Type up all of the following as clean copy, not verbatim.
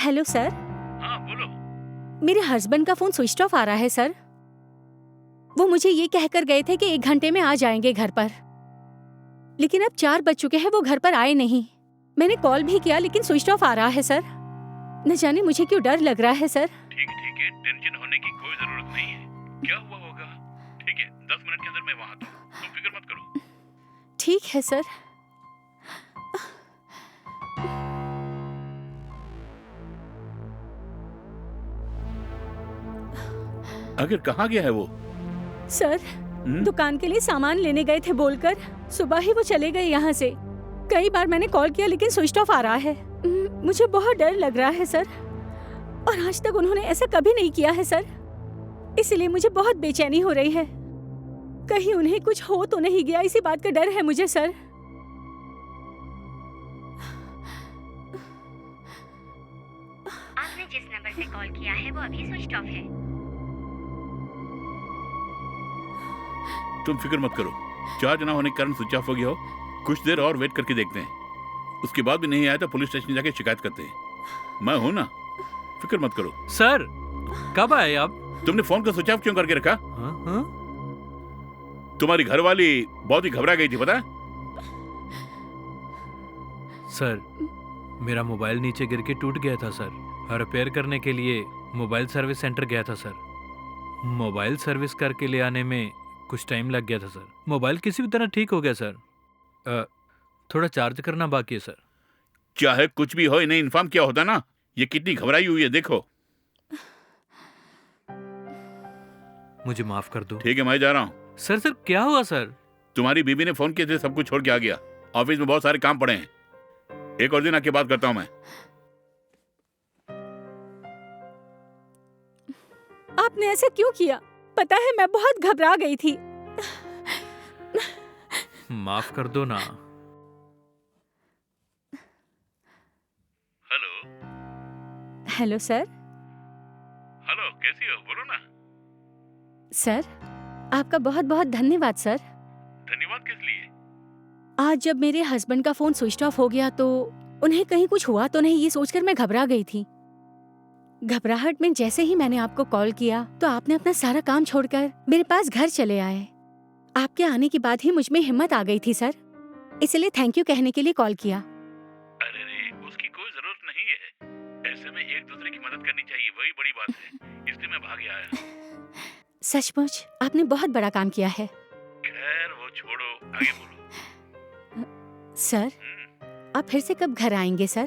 Hello sir. हाँ बोलो। मेरे हस्बैंड का फोन स्विच ऑफ आ रहा है सर। वो मुझे ये कहकर गए थे कि 1 घंटे में आ जाएंगे घर पर, लेकिन अब 4 बज चुके हैं, वो घर पर आए नहीं। मैंने कॉल भी किया लेकिन स्विच ऑफ आ रहा है सर। न जाने मुझे क्यों डर लग रहा है सर। ठीक है, टेंशन होने की कोई जरूरत नहीं है। क्या हुआ होगा? ठीक है, 10 मिनट के अंदर मैं वहाँ आता हूँ, तुम फिक्र मत करो। ठीक है सर। अगर कहाँ गया है वो? सर दुकान के लिए सामान लेने गए थे बोलकर सुबह ही वो चले गए यहाँ से। कई बार मैंने कॉल किया लेकिन स्विच ऑफ आ रहा है। मुझे बहुत डर लग रहा है सर, और आज तक उन्होंने ऐसा कभी नहीं किया है सर। इसलिए मुझे बहुत बेचैनी हो रही है। कहीं उन्हें कुछ हो तो नहीं गया, इसी बात का डर है मुझे सर। आपने जिस नंबर से कॉल किया है वो अभी स्विच ऑफ है। तुम फिक्र मत करो, चार्ज ना होने के कारण स्विच ऑफ हो गया हो। कुछ देर और वेट करके देखते हैं, उसके बाद भी नहीं आया तो पुलिस स्टेशन जाके शिकायत करते हैं। मैं हूं ना, फिक्र मत करो। सर कब आए आप? तुमने फोन को स्विच ऑफ क्यों करके रखा? हाँ? तुम्हारी घरवाली बहुत ही घबरा गई थी, पता है? सर मेरा मोबाइल नीचे गिर के टूट गया था सर। रिपेयर करने के लिए मोबाइल सर्विस सेंटर गया था सर। मोबाइल सर्विस करके ले आने में कुछ टाइम लग गया था सर। मोबाइल किसी भी तरह ठीक हो गया सर। थोड़ा चार्ज करना बाकी है सर। चाहे कुछ भी हो, इन्हें इन्फॉर्म किया होता ना। ये कितनी घबराई हुई है देखो। मुझे माफ कर दो। ठीक है, मैं जा रहा हूँ। सर क्या हुआ सर? तुम्हारी बीबी ने फोन किए थे, सब कुछ छोड़ के आ गया। ऑफिस में बहुत सारे काम पड़े हैं। एक और दिन आके बात करता हूँ मैं। आपने ऐसा क्यों किया? पता है मैं बहुत घबरा गई थी। माफ कर दो ना। हेलो। Hello sir. हेलो, कैसी हो? बोलो ना। सर आपका बहुत बहुत धन्यवाद सर। धन्यवाद किस लिए? आज जब मेरे हस्बैंड का फोन स्विच ऑफ हो गया तो उन्हें कहीं कुछ हुआ तो नहीं, ये सोचकर मैं घबरा गई थी। घबराहट में जैसे ही मैंने आपको कॉल किया तो आपने अपना सारा काम छोड़कर मेरे पास घर चले आए। आपके आने के बाद ही मुझ में हिम्मत आ गई थी सर, इसलिए थैंक यू कहने के लिए कॉल किया। अरे उसकी कोई जरूरत नहीं है। ऐसे में एक दूसरे की मदद करनी चाहिए, वही बड़ी बात है। इसलिए मैं भाग आया। सचमुच आपने बहुत बड़ा काम किया है। खैर वो छोड़ो, आगे बोलो। सर आप फिर से कब घर आएंगे सर?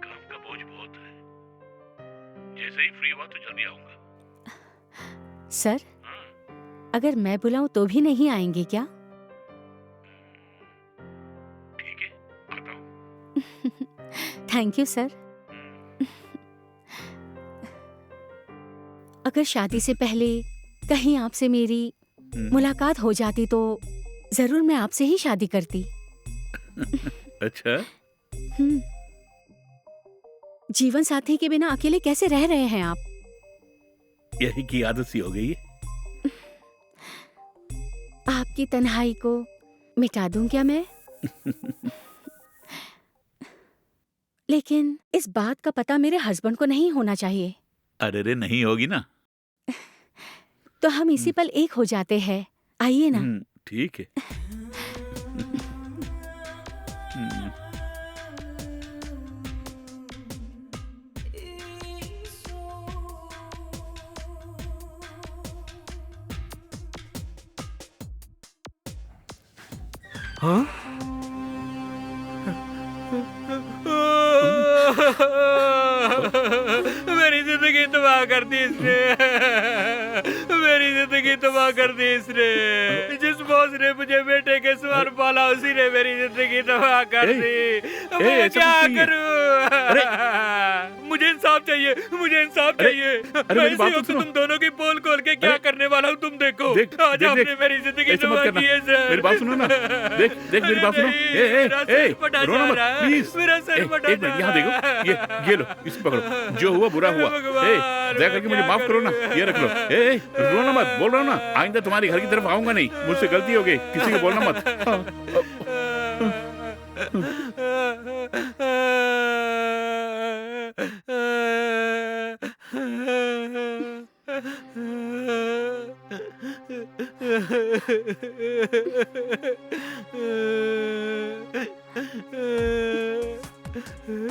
काम का बोझ बहुत है। जैसे ही फ्री हुआ तो जल्दी आऊंगा। सर अगर मैं बुलाऊं तो भी नहीं आएंगे क्या? ठीक है, आता हूँ। Thank you sir. अगर शादी से पहले कहीं आपसे मेरी मुलाकात हो जाती तो जरूर मैं आपसे ही शादी करती। अच्छा। जीवन साथी के बिना अकेले कैसे रह रहे हैं आप? यही की आदत सी हो गई है। आपकी तन्हाई को मिटा दूं क्या मैं? लेकिन इस बात का पता मेरे हस्बैंड को नहीं होना चाहिए। अरे नहीं होगी ना। तो हम इसी पल एक हो जाते हैं, आइए ना। ठीक है। हाँ? मेरी जिंदगी तबाह कर दी इसने। मेरी जिंदगी तबाह कर दी इसने। जिस बॉस ने मुझे बेटे के समान पाला उसी ने मेरी जिंदगी तबाह कर दी। मैं क्या करूं? मुझे इंसाफ चाहिए, मुझे इंसाफ चाहिए। मैं तुम दोनों की पोल खोल के क्या करने वाला हूँ तुम देखो। आज आपने मेरी जिंदगी तबाह की है सर। मेरी बात सुनो ना। देख मेरी बात सुनो। रोना मत प्लीज। मेरा सर फटा जा यहाँ देखो, ये लो, इसे पकड़ो। जो हुआ बुरा हुआ। दया करके मुझे माफ करो ना, ये रख लो। रोना मत, बोल रहा हूँ ना, आइंदा तुम्हारी घर की तरफ आऊंगा नहीं। मुझसे गलती हो गई, किसी को बोलना मत।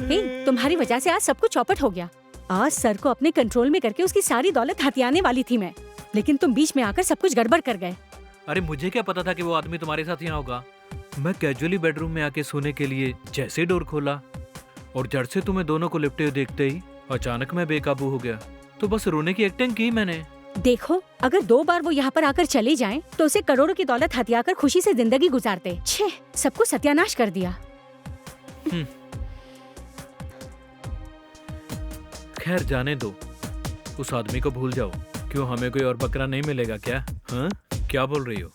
हे, तुम्हारी वजह से आज सब कुछ चौपट हो गया। आज सर को अपने कंट्रोल में करके उसकी सारी दौलत हथियाने वाली थी मैं, लेकिन तुम बीच में आकर सब कुछ गड़बड़ कर गए। अरे मुझे क्या पता था कि वो आदमी तुम्हारे साथ यहाँ होगा। मैं कैजुअली बेडरूम में आके सोने के लिए जैसे डोर खोला और जड़ से तुम्हें दोनों को लिपटे हुए देखते ही अचानक मैं बेकाबू हो गया, तो बस रोने की एक्टिंग की मैंने। देखो, अगर 2 बार वो यहाँ पर आकर चले जाएं, तो उसे करोड़ों की दौलत हथियाकर खुशी से जिंदगी गुजारते। छे, सबको सत्यानाश कर दिया। खैर जाने दो, उस आदमी को भूल जाओ। क्यों, हमें कोई और बकरा नहीं मिलेगा क्या? हाँ, क्या बोल रही हो?